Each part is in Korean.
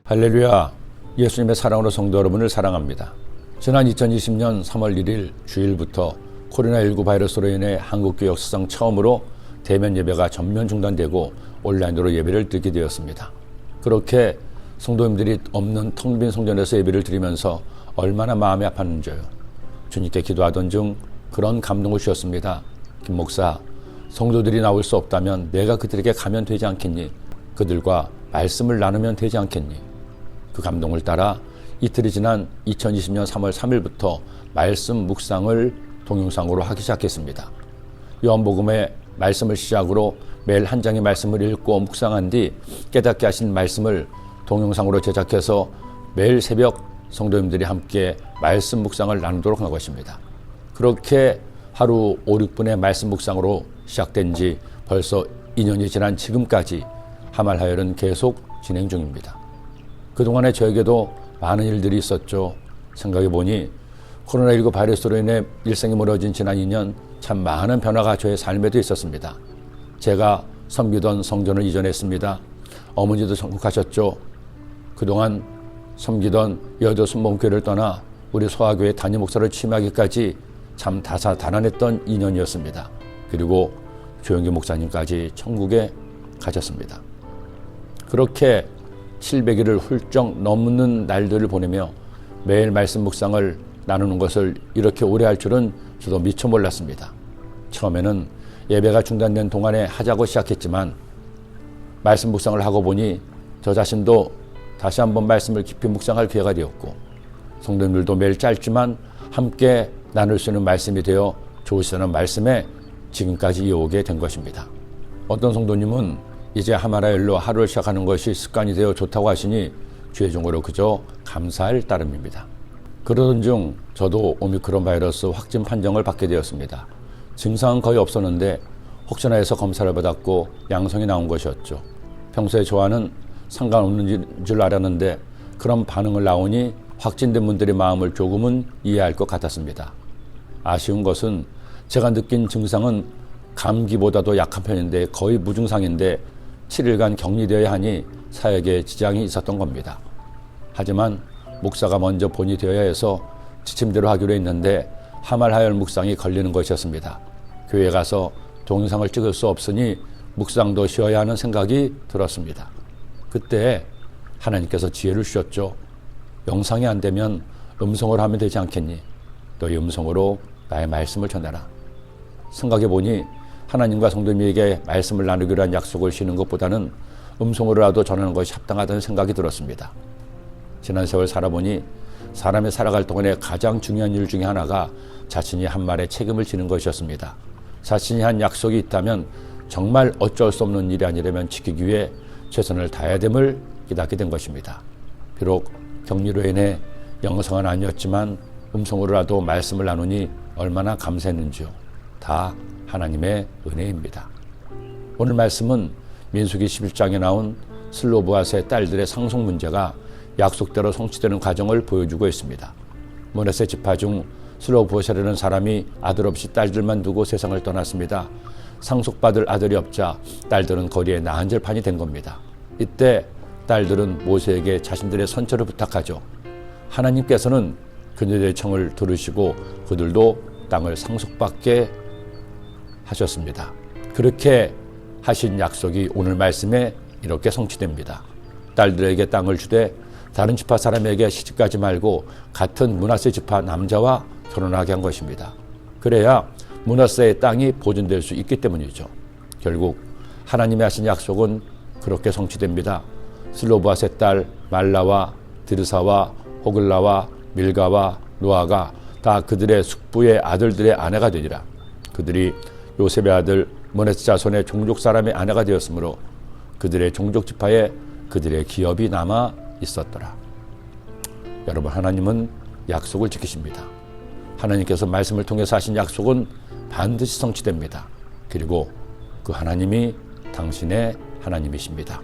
할렐루야, 예수님의 사랑으로 성도 여러분을 사랑합니다. 지난 2020년 3월 1일 주일부터 코로나19 바이러스로 인해 한국교회 역사상 처음으로 대면 예배가 전면 중단되고 온라인으로 예배를 드리게 되었습니다. 그렇게 성도님들이 없는 텅 빈 성전에서 예배를 드리면서 얼마나 마음이 아팠는지요. 주님께 기도하던 중 그런 감동을 주셨습니다. 김 목사, 성도들이 나올 수 없다면 내가 그들에게 가면 되지 않겠니? 그들과 말씀을 나누면 되지 않겠니? 그 감동을 따라 이틀이 지난 2020년 3월 3일부터 말씀 묵상을 동영상으로 하기 시작했습니다. 요한복음의 말씀을 시작으로 매일 한 장의 말씀을 읽고 묵상한 뒤 깨닫게 하신 말씀을 동영상으로 제작해서 매일 새벽 성도님들이 함께 말씀 묵상을 나누도록 한 것입니다. 그렇게 하루 5, 6분의 말씀 묵상으로 시작된 지 벌써 2년이 지난 지금까지 하말하열은 계속 진행 중입니다. 그동안에 저에게도 많은 일들이 있었죠. 생각해보니 코로나19 바이러스로 인해 일생이 멀어진 지난 2년 참 많은 변화가 저의 삶에도 있었습니다. 제가 섬기던 성전을 이전했습니다. 어머니도 전국하셨죠. 그동안 섬기던 여도 순복음교회를 떠나 우리 소아교회 담임 목사를 취임하기까지 참 다사다난했던 2년이었습니다. 그리고 조영기 목사님까지 천국에 가셨습니다. 그렇게 700일을 훌쩍 넘는 날들을 보내며 매일 말씀 묵상을 나누는 것을 이렇게 오래 할 줄은 저도 미처 몰랐습니다. 처음에는 예배가 중단된 동안에 하자고 시작했지만 말씀 묵상을 하고 보니 저 자신도 다시 한번 말씀을 깊이 묵상할 기회가 되었고 성도님들도 매일 짧지만 함께 나눌 수 있는 말씀이 되어 좋으시다는 말씀에 지금까지 이어오게 된 것입니다. 어떤 성도님은 이제 하말하열로 하루를 시작하는 것이 습관이 되어 좋다고 하시니 주의 종으로 그저 감사할 따름입니다. 그러던 중 저도 오미크론 바이러스 확진 판정을 받게 되었습니다. 증상은 거의 없었는데 혹시나 해서 검사를 받았고 양성이 나온 것이었죠. 평소에 저와는 상관없는 줄 알았는데 그런 반응을 나오니 확진된 분들의 마음을 조금은 이해할 것 같았습니다. 아쉬운 것은 제가 느낀 증상은 감기보다도 약한 편인데 거의 무증상인데 7일간 격리되어야 하니 사역에 지장이 있었던 겁니다. 하지만 목사가 먼저 본이 되어야 해서 지침대로 하기로 했는데 하말하열 묵상이 걸리는 것이었습니다. 교회에 가서 동영상을 찍을 수 없으니 묵상도 쉬어야 하는 생각이 들었습니다. 그때 하나님께서 지혜를 주셨죠. 영상이 안 되면 음성으로 하면 되지 않겠니? 너희 음성으로 나의 말씀을 전해라. 생각해 보니 하나님과 성도님에게 말씀을 나누기로 한 약속을 쉬는 것보다는 음성으로라도 전하는 것이 합당하다는 생각이 들었습니다. 지난 세월 살아보니 사람이 살아갈 동안에 가장 중요한 일 중에 하나가 자신이 한 말에 책임을 지는 것이었습니다. 자신이 한 약속이 있다면 정말 어쩔 수 없는 일이 아니라면 지키기 위해 최선을 다해야 됨을 깨닫게 된 것입니다. 비록 격리로 인해 영성은 아니었지만 음성으로라도 말씀을 나누니 얼마나 감사했는지요. 다 하나님의 은혜입니다. 오늘 말씀은 민수기 11장에 나온 슬로브앗의 딸들의 상속 문제가 약속대로 성취되는 과정을 보여주고 있습니다. 므낫세 지파 중 슬로브앗이라는 사람이 아들 없이 딸들만 두고 세상을 떠났습니다. 상속받을 아들이 없자 딸들은 거리에 나한절판이 된 겁니다. 이때 딸들은 모세에게 자신들의 선처를 부탁하죠. 하나님께서는 그들의 청을 들으시고 그들도 땅을 상속받게 하셨습니다. 그렇게 하신 약속이 오늘 말씀에 이렇게 성취됩니다. 딸들에게 땅을 주되 다른 지파 사람에게 시집가지 말고 같은 므낫세 지파 남자와 결혼하게 한 것입니다. 그래야 므낫세의 땅이 보존될 수 있기 때문이죠. 결국 하나님이 하신 약속은 그렇게 성취됩니다. 슬로브앗의 딸 말라와 드르사와 호글라와 밀가와 노아가 다 그들의 숙부의 아들들의 아내가 되니라. 그들이 요셉의 아들 므낫세 자손의 종족 사람의 아내가 되었으므로 그들의 종족 지파에 그들의 기업이 남아 있었더라. 여러분, 하나님은 약속을 지키십니다. 하나님께서 말씀을 통해서 하신 약속은 반드시 성취됩니다. 그리고 그 하나님이 당신의 하나님이십니다.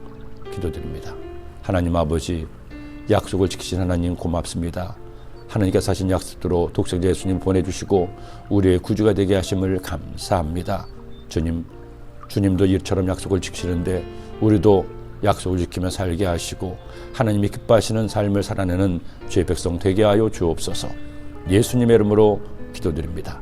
기도드립니다. 하나님 아버지, 약속을 지키신 하나님 고맙습니다. 하나님께서 하신 약속대로 독생자 예수님 보내주시고 우리의 구주가 되게 하심을 감사합니다. 주님도 이처럼 약속을 지키시는데 우리도 약속을 지키며 살게 하시고 하나님이 기뻐하시는 삶을 살아내는 주의 백성 되게 하여 주옵소서. 예수님의 이름으로 기도드립니다.